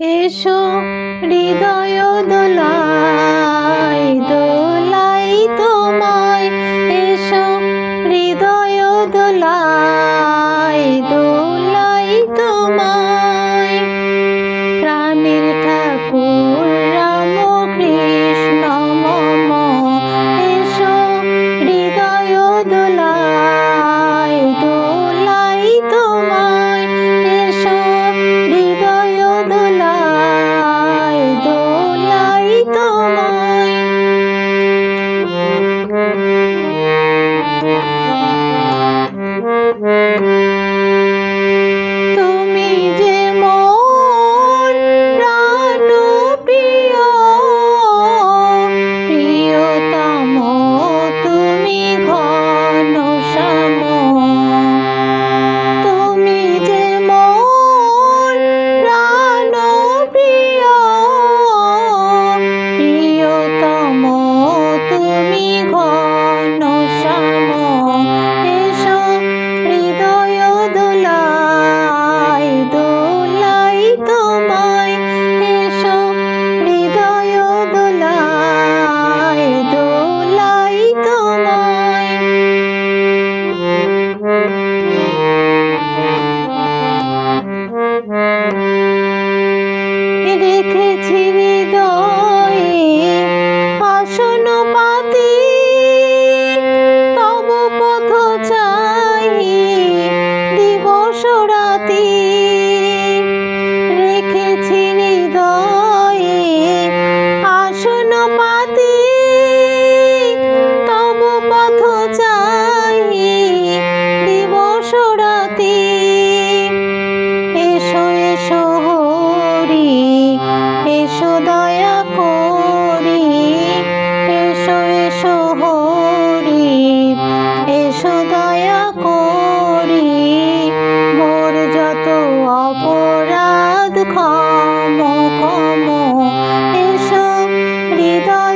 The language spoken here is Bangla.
এসো হৃদয় দোলাই দোলাই তোমায়, এসো হৃদয় দোলাই দোলাই তোমায়। প্রাণের ঠাকুর রামকৃষ্ণ মম, এসো হৃদয় দোলাই দোলাই তোমায়, এসো হৃদয় দোলাই দোলাই তোমায়। তুমি যে মোর প্রাণপ্রিয় প্রিয়তম, তুমি ঘনশ্যাম। তুমি যে মোর প্রাণপ্রিয় প্রিয়তম, তুমি ঘনশ্যাম। এসো হৃদয় দোলাই দোলাই তোমায়, এসো হৃদয় দোলাই দোলাই তোমায়। রেখেছি হৃদয়ে আসন পাতি, তব পথ চাই দিবস রাতি। রেখেছি হৃদয়ে আসন পাতি, তব পথ চাই দিবস রাতি। এসো এসো হরি, এসো দয়া করি, এসো এসো হরি, এসো দয়া করি। মোর যত অপরাধ ক্ষম ক্ষম, এসো হৃদয়